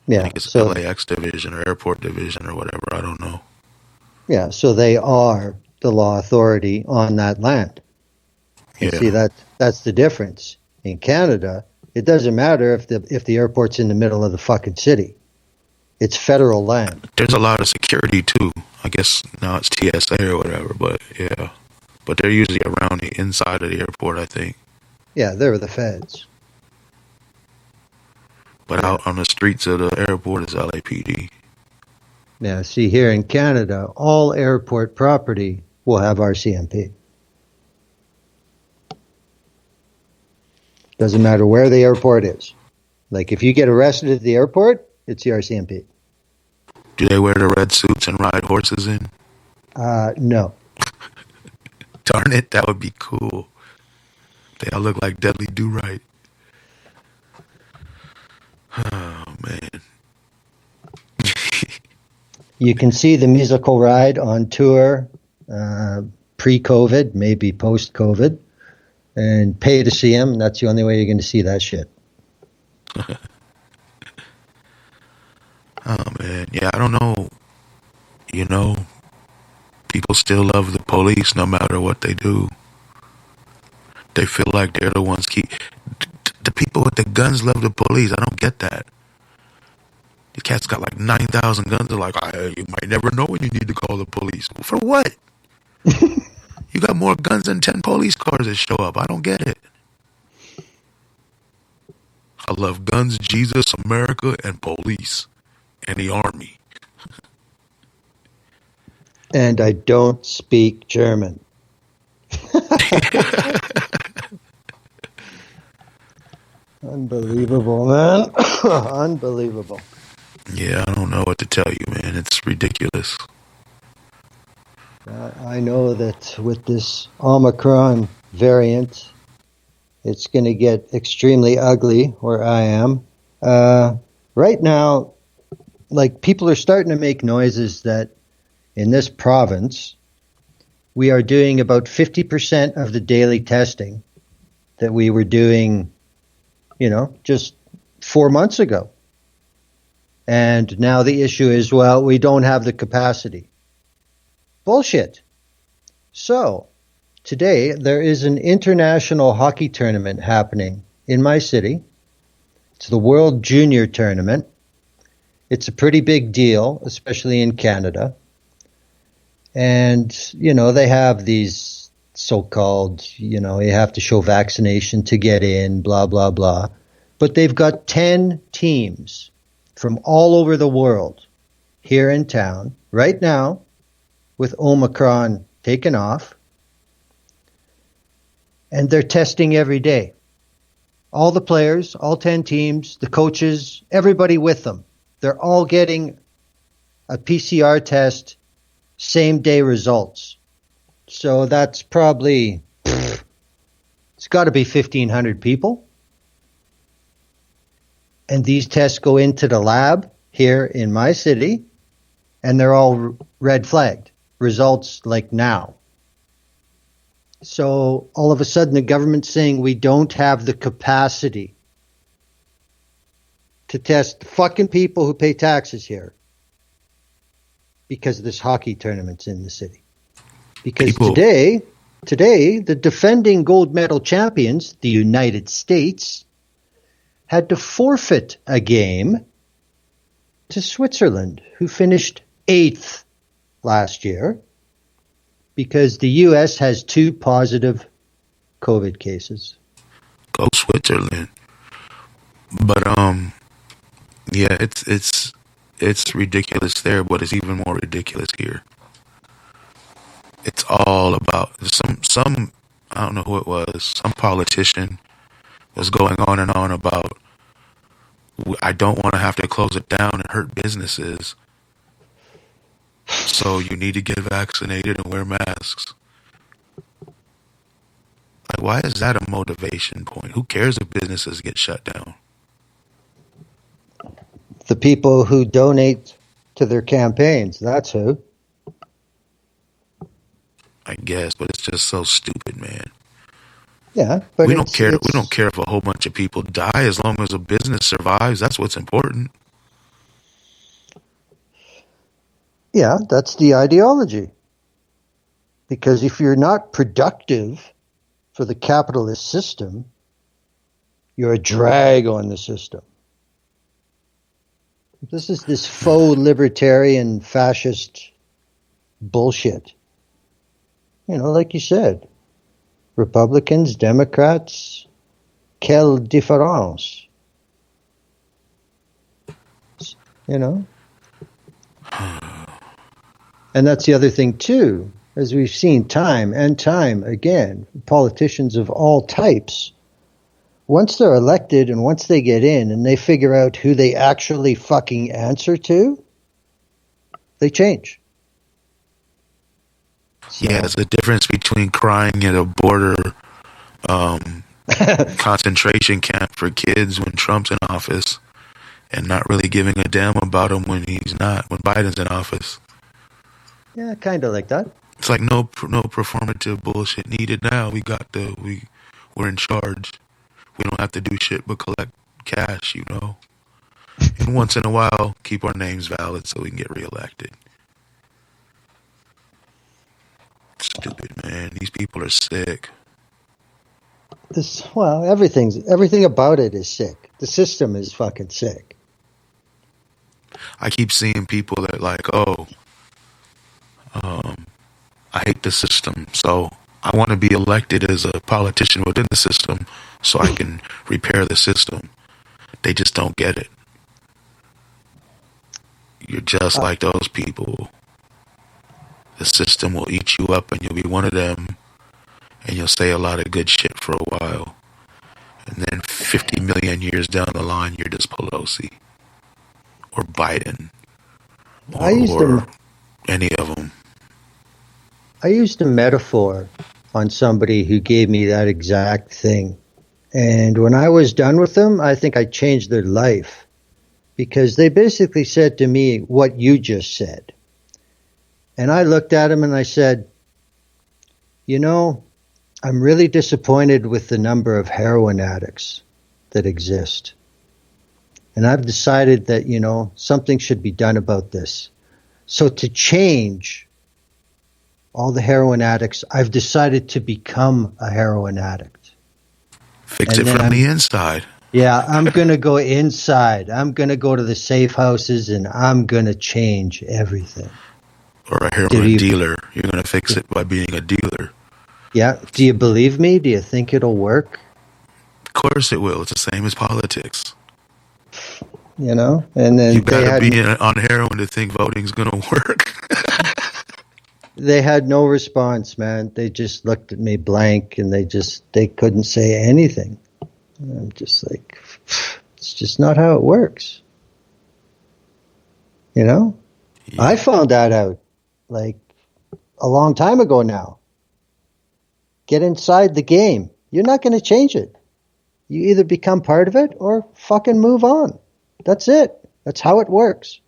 Yeah, I think it's LAX division or airport division or whatever. I don't know. Yeah, so they are the law authority on that land. Yeah. See, that's the difference. In Canada, it doesn't matter if the airport's in the middle of the fucking city. It's federal land. There's a lot of security too. I guess now it's TSA or whatever, but yeah. But they're usually around the inside of the airport, I think. Yeah, they're the feds. But out on the streets of the airport is LAPD. Yeah, see, here in Canada, all airport property will have RCMP. Doesn't matter where the airport is. Like, if you get arrested at the airport, it's the RCMP. Do they wear the red suits and ride horses in? No. Darn it, that would be cool. They all look like Dudley Do-Right. Oh, man. You can see the musical ride on tour pre-COVID, maybe post-COVID, and pay to see him. That's the only way you're going to see that shit. Oh, man. Yeah, I don't know. You know, people still love the police no matter what they do. They feel like they're the ones the people with the guns love the police. I don't get that. The cat's got like 9,000 guns. They're like, you might never know when you need to call the police. For what? You got more guns than 10 police cars that show up. I don't get it. I love guns, Jesus, America, and police. And the army. And I don't speak German. Unbelievable, man. Unbelievable. Yeah, I don't know what to tell you, man. It's ridiculous. I know that with this Omicron variant, it's going to get extremely ugly where I am. Right now, like, people are starting to make noises that in this province, we are doing about 50% of the daily testing that we were doing, just 4 months ago. And now the issue is, well, we don't have the capacity. Bullshit. So, today there is an international hockey tournament happening in my city. It's the World Junior Tournament. It's a pretty big deal, especially in Canada. And, they have these so-called, you have to show vaccination to get in, blah, blah, blah. But they've got 10 teams from all over the world here in town right now with Omicron taken off. And they're testing every day. All the players, all 10 teams, the coaches, everybody with them. They're all getting a PCR test, same day results. So that's probably, it's got to be 1,500 people. And these tests go into the lab here in my city, and they're all red flagged. Results like now. So all of a sudden the government's saying we don't have the capacity to test fucking people who pay taxes here because this hockey tournament's in the city. Because today, the defending gold medal champions, the United States, had to forfeit a game to Switzerland, who finished 8th last year, because the U.S. has 2 positive COVID cases. Go Switzerland. But yeah, it's ridiculous there, but it's even more ridiculous here. It's all about some I don't know who it was, some politician was going on and on about, I don't want to have to close it down and hurt businesses, so you need to get vaccinated and wear masks. Like, why is that a motivation point? Who cares if businesses get shut down? The people who donate to their campaigns, that's who. I guess, but it's just so stupid, man. Yeah, but we don't care. We don't care if a whole bunch of people die, as long as a business survives. That's what's important. Yeah, that's the ideology. Because if you're not productive for the capitalist system, you're a drag on the system. This is this faux libertarian fascist bullshit. You know, like you said, Republicans, Democrats, quelle différence? You know? And that's the other thing, too, as we've seen time and time again, politicians of all types, once they're elected and once they get in and they figure out who they actually fucking answer to, they change. So, yeah, there's a difference between crying at a border concentration camp for kids when Trump's in office and not really giving a damn about him when he's not, when Biden's in office. Yeah, kind of like that. It's like no performative bullshit needed now. We're in charge. We don't have to do shit but collect cash, you know. And once in a while, keep our names valid so we can get reelected. Stupid, man. These people are sick. Everything about it is sick. The system is fucking sick. I keep seeing people that like, I hate the system, so I want to be elected as a politician within the system so I can repair the system. They just don't get it. You're just like those people. The system will eat you up and you'll be one of them, and you'll say a lot of good shit for a while. And then 50 million years down the line, you're just Pelosi or Biden or any of them. I used a metaphor on somebody who gave me that exact thing. And when I was done with them, I think I changed their life, because they basically said to me what you just said. And I looked at him and I said, you know, I'm really disappointed with the number of heroin addicts that exist. And I've decided that, you know, something should be done about this. So to change all the heroin addicts, I've decided to become a heroin addict. Fix it from the inside. Yeah, I'm going to go inside. I'm going to go to the safe houses and I'm going to change everything. Or a heroin dealer. You're going to fix it by being a dealer. Yeah. Do you believe me? Do you think it'll work? Of course it will. It's the same as politics. You know? And then you got to be on heroin to think voting's going to work. They had no response, man. They just looked at me blank and they couldn't say anything. And I'm just like, it's just not how it works. You know? Yeah. I found that out like a long time ago now. Get inside the game. You're not going to change it. You either become part of it or fucking move on. That's it. That's how it works.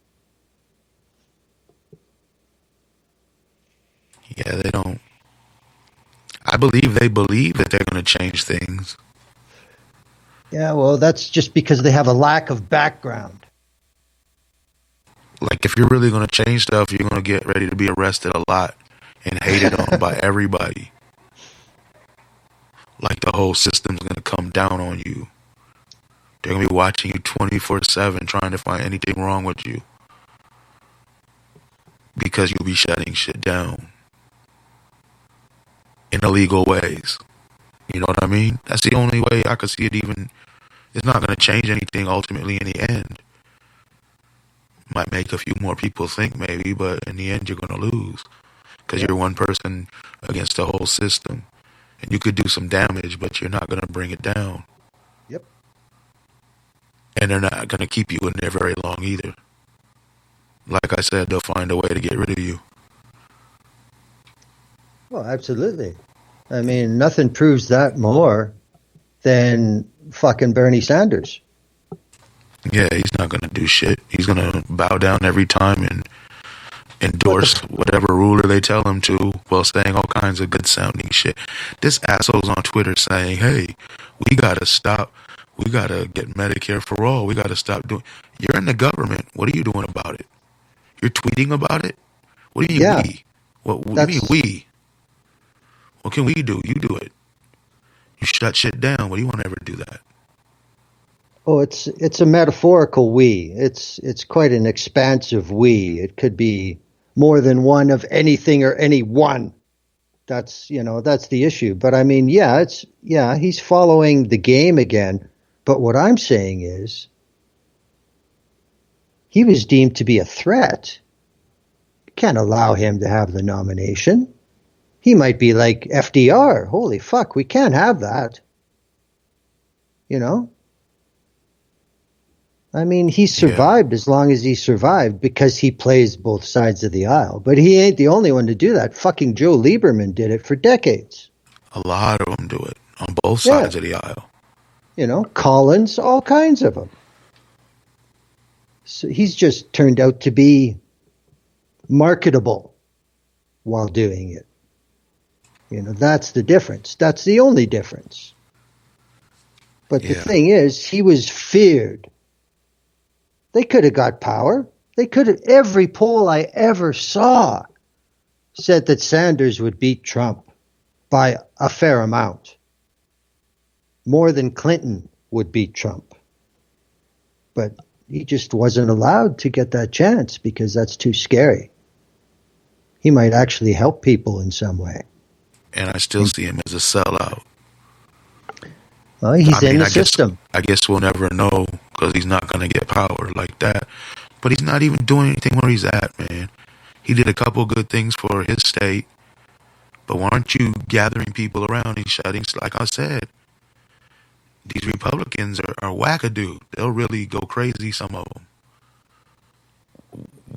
Yeah, they don't. I believe they believe that they're going to change things. Yeah, well, that's just because they have a lack of background. Like, if you're really going to change stuff, you're going to get ready to be arrested a lot and hated on by everybody. Like, the whole system's going to come down on you. They're going to be watching you 24/7 trying to find anything wrong with you. Because you'll be shutting shit down. In illegal ways. You know what I mean? That's the only way I could see it even. It's not going to change anything ultimately in the end. Might make a few more people think maybe, but in the end you're going to lose. Because you're one person against the whole system. And you could do some damage, but you're not going to bring it down. Yep. And they're not going to keep you in there very long either. Like I said, they'll find a way to get rid of you. Well, absolutely. I mean, nothing proves that more than fucking Bernie Sanders. Yeah, he's not going to do shit. He's going to bow down every time and endorse whatever ruler they tell him to, while saying all kinds of good sounding shit. This asshole's on Twitter saying, hey, we got to stop. We got to get Medicare for all. We got to stop doing. You're in the government. What are you doing about it? You're tweeting about it? What do you mean we? What do you mean we? What can we do? You do it. You shut shit down. What do you want to ever do that? Oh, it's a metaphorical we. It's quite an expansive we. It could be more than one of anything or anyone. That's the issue. But I mean, he's following the game again. But what I'm saying is he was deemed to be a threat. You can't allow him to have the nomination. He might be like FDR. Holy fuck, we can't have that. You know? I mean, he survived as long as he survived because he plays both sides of the aisle. But he ain't the only one to do that. Fucking Joe Lieberman did it for decades. A lot of them do it on both sides of the aisle. You know, Collins, all kinds of them. So he's just turned out to be marketable while doing it. You know, that's the difference. That's the only difference. But the thing is, he was feared. They could have got power. They could have. Every poll I ever saw said that Sanders would beat Trump by a fair amount. More than Clinton would beat Trump. But he just wasn't allowed to get that chance because that's too scary. He might actually help people in some way. And I still see him as a sellout. Well, he's in the system. I guess we'll never know because he's not going to get power like that. But he's not even doing anything where he's at, man. He did a couple good things for his state. But why aren't you gathering people around and shutting? Like I said, these Republicans are wackadoo. They'll really go crazy, some of them.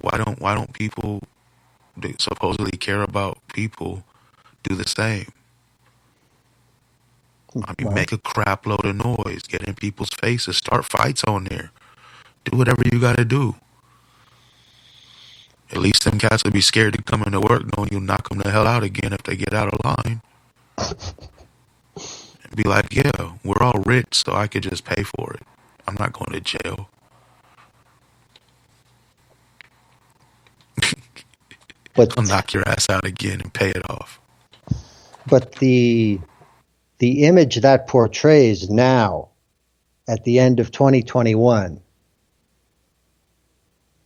Why don't people that supposedly care about people do the same? I mean, make a crap load of noise, get in people's faces, start fights on there. Do whatever you got to do. At least them cats will be scared to come into work knowing you'll knock them the hell out again if they get out of line. And be like, yeah, we're all rich, so I could just pay for it. I'm not going to jail. But I'll knock your ass out again and pay it off. But the image that portrays now at the end of 2021,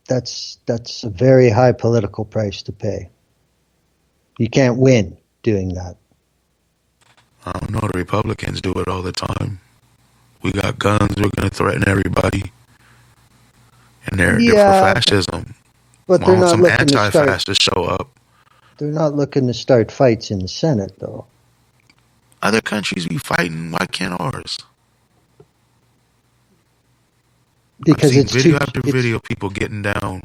that's a very high political price to pay. You can't win doing that. I don't know. The Republicans do it all the time. We got guns. We're going to threaten everybody. And they're for fascism. But they're not some looking anti-fascists show up. They're not looking to start fights in the Senate, though. Other countries be fighting. Why can't ours? Because I've seen video after video, people getting down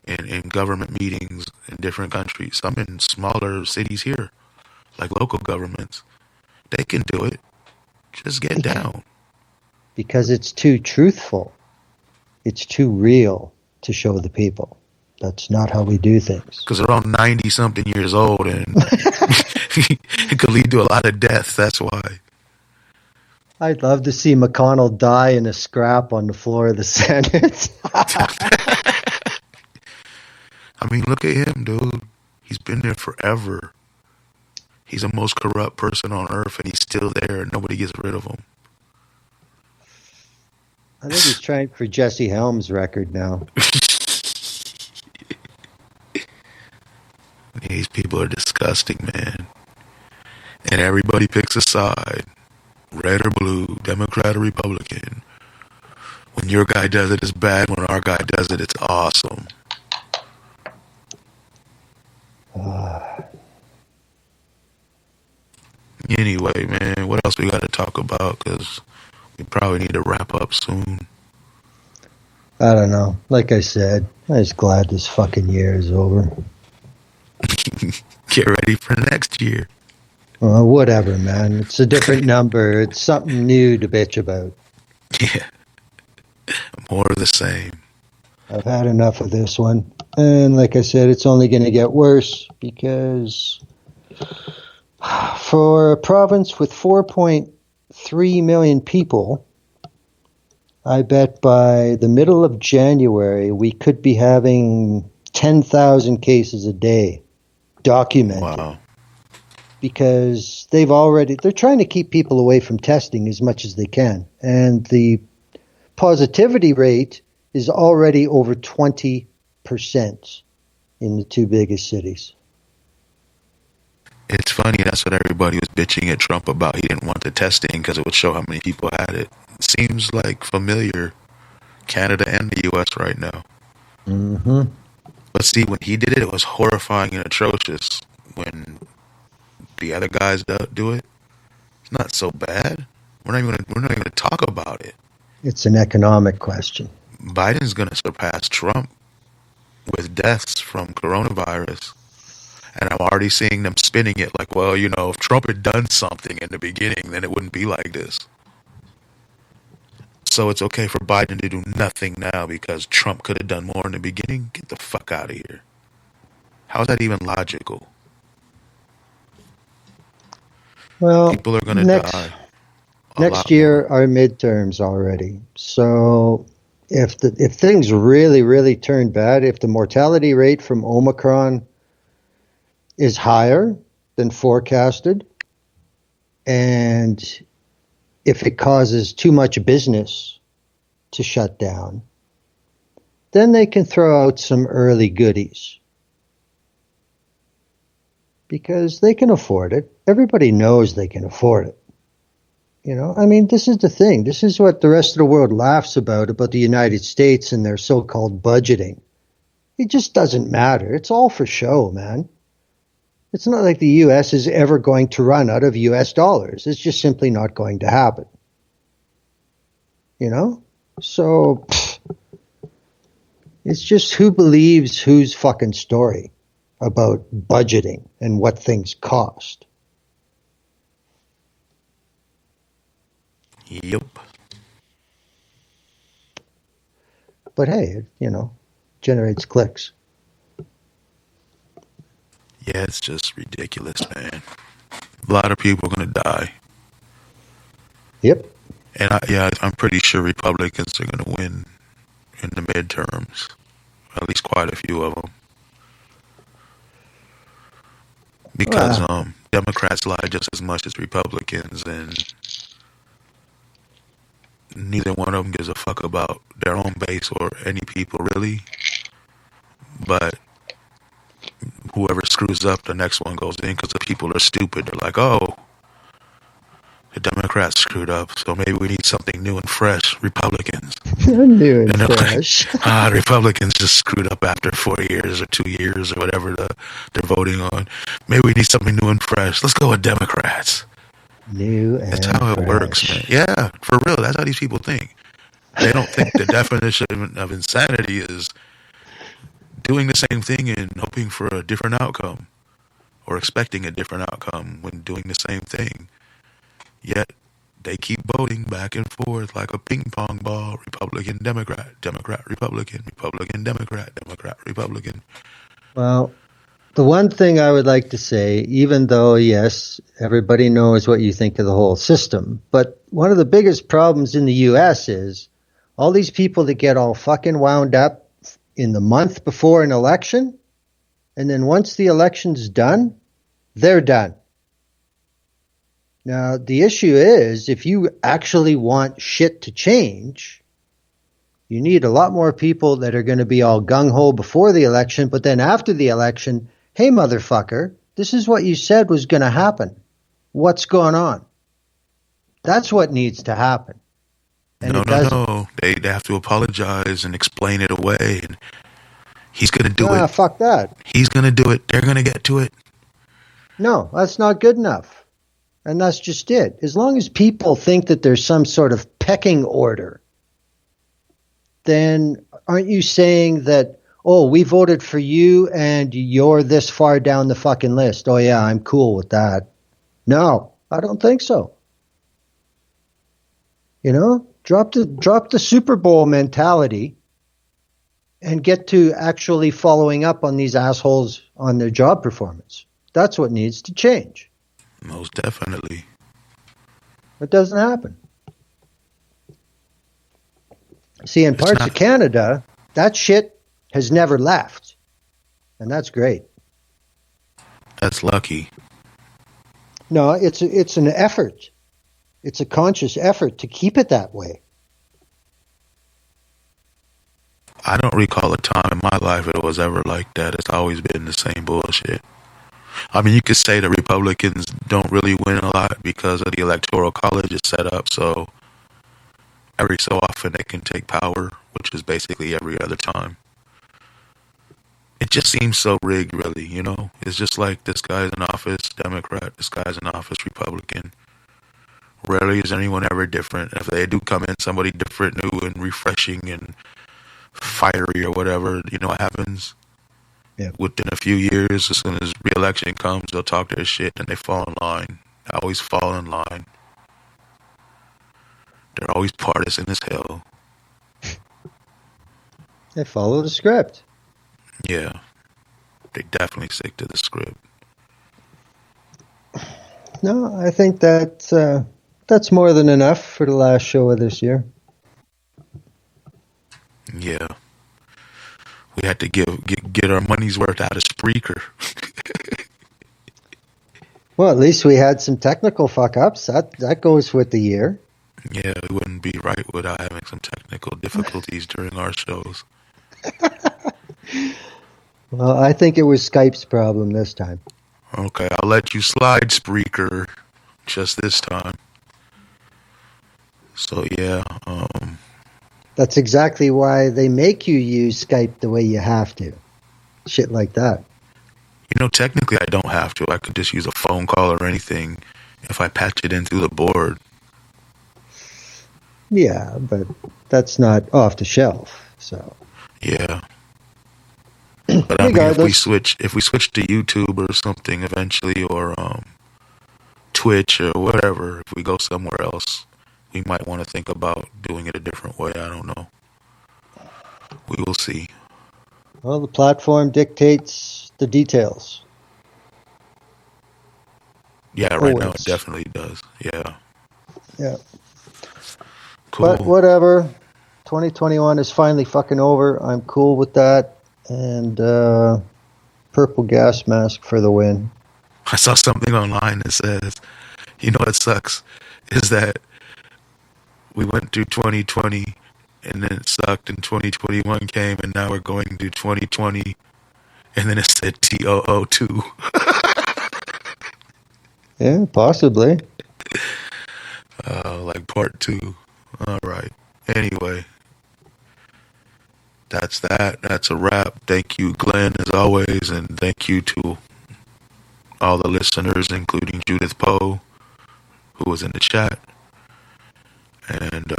in government meetings in different countries. Some in smaller cities here, like local governments. They can do it. Just get down. Because it's too truthful. It's too real to show the people. That's not how we do things. Because they're all 90-something years old, and it could lead to a lot of deaths. That's why. I'd love to see McConnell die in a scrap on the floor of the Senate. I mean, look at him, dude. He's been there forever. He's the most corrupt person on earth, and he's still there, and nobody gets rid of him. I think he's trying for Jesse Helms' record now. These people are disgusting, man. And everybody picks a side. Red or blue, Democrat or Republican. When your guy does it, it's bad. When our guy does it, it's awesome. Anyway, man, what else we got to talk about? Because we probably need to wrap up soon. I don't know. Like I said, I'm just glad this fucking year is over. Get ready for next year. Whatever, man. It's a different number. It's something new to bitch about. Yeah. More of the same. I've had enough of this one. And like I said, it's only going to get worse because for a province with 4.3 million people, I bet by the middle of January, we could be having 10,000 cases a day documented. Wow. Because they're trying to keep people away from testing as much as they can. And the positivity rate is already over 20% in the two biggest cities. It's funny, that's what everybody was bitching at Trump about. He didn't want the testing because it would show how many people had it. It seems like familiar, Canada and the U.S. right now. Mm-hmm. But see, when he did it, it was horrifying and atrocious. When the other guys do it, it's not so bad. We're not even going to talk about it. It's an economic question. Biden's going to surpass Trump with deaths from coronavirus. And I'm already seeing them spinning it like, well, you know, if Trump had done something in the beginning, then it wouldn't be like this. So it's okay for Biden to do nothing now because Trump could have done more in the beginning? Get the fuck out of here. How is that even logical? Well, people are going to die. Next year are midterms already. So if things really, really turn bad, if the mortality rate from Omicron is higher than forecasted, and if it causes too much business to shut down, then they can throw out some early goodies. Because they can afford it. Everybody knows they can afford it. You know, I mean, this is the thing. This is what the rest of the world laughs about the United States and their so-called budgeting. It just doesn't matter. It's all for show, man. It's not like the U.S. is ever going to run out of U.S. dollars. It's just simply not going to happen. You know? So, it's just who believes whose fucking story about budgeting and what things cost. Yep. But hey, generates clicks. Yeah, it's just ridiculous, man. A lot of people are going to die. Yep. And I'm pretty sure Republicans are going to win in the midterms. At least quite a few of them. Because Democrats lie just as much as Republicans, and neither one of them gives a fuck about their own base or any people, really. But whoever screws up, the next one goes in because the people are stupid. They're like, oh, the Democrats screwed up, so maybe we need something new and fresh. Republicans. New and fresh. Like, the Republicans just screwed up after 4 years or 2 years or whatever they're voting on. Maybe we need something new and fresh. Let's go with Democrats. New and That's how it works, man. Yeah, for real. That's how these people think. They don't think the definition of insanity is doing the same thing and hoping for a different outcome or expecting a different outcome when doing the same thing. Yet, They keep voting back and forth like a ping pong ball. Republican, Democrat, Democrat, Republican, Republican, Democrat, Democrat, Republican. Well, the one thing I would like to say, even though, yes, everybody knows what you think of the whole system, but one of the biggest problems in the U.S. is all these people that get all fucking wound up in the month before an election, and then once the election's done, they're done. Now, the issue is if you actually want shit to change, you need a lot more people that are going to be all gung-ho before the election, but then after the election, hey, motherfucker, this is what you said was going to happen. What's going on? That's what needs to happen. And No. They have to apologize and explain it away. And he's going to do it. Fuck that. He's going to do it. They're going to get to it. No, that's not good enough. And that's just it. As long as people think that there's some sort of pecking order, then aren't you saying that, oh, we voted for you and you're this far down the fucking list? Oh, yeah, I'm cool with that. No, I don't think so. You know, drop the Super Bowl mentality and get to actually following up on these assholes on their job performance. That's what needs to change. Most definitely. It doesn't happen. See, in parts of Canada, that shit has never left. And that's great. That's lucky. No, it's an effort. It's a conscious effort to keep it that way. I don't recall a time in my life it was ever like that. It's always been the same bullshit. I mean, you could say the Republicans don't really win a lot because of the Electoral College is set up, so every so often they can take power, which is basically every other time. It just seems so rigged, really, you know? It's just like this guy's in office, Democrat, this guy's in office, Republican. Rarely is anyone ever different. If they do come in, somebody different, new and refreshing and fiery or whatever, you know what happens? Yeah. Within a few years, as soon as re-election comes, they'll talk their shit and they fall in line. They always fall in line. They're always partisan as hell. They follow the script. Yeah. They definitely stick to the script. No, I think that's more than enough for the last show of this year. Yeah. We had to get our money's worth out of Spreaker. Well, at least we had some technical fuck-ups. That goes with the year. Yeah, we wouldn't be right without having some technical difficulties during our shows. Well, I think it was Skype's problem this time. Okay, I'll let you slide, Spreaker, just this time. So, yeah. That's exactly why they make you use Skype the way you have to. Shit like that. You know, technically I don't have to. I could just use a phone call or anything if I patch it in through the board. Yeah, but that's not off the shelf, so. Yeah. But I mean, if we switch to YouTube or something eventually, or Twitch or whatever, if we go somewhere else, we might want to think about doing it a different way. I don't know. We will see. Well, the platform dictates the details. Yeah, right now it definitely does. Yeah. Yeah. Cool. But whatever. 2021 is finally fucking over. I'm cool with that. And purple gas mask for the win. I saw something online that says, you know what sucks? Is that we went through 2020 and then it sucked and 2021 came and now we're going to 2020 and then it said TOO2. Yeah, possibly. Like part 2. All right. Anyway, that's that. That's a wrap. Thank you, Glenn, as always, and thank you to all the listeners, including Judith Poe, who was in the chat. And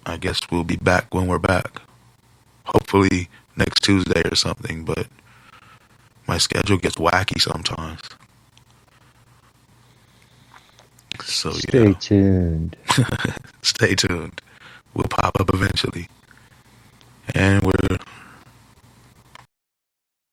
I guess we'll be back when we're back. Hopefully next Tuesday or something, but my schedule gets wacky sometimes. So Stay tuned. Stay tuned. We'll pop up eventually. And we're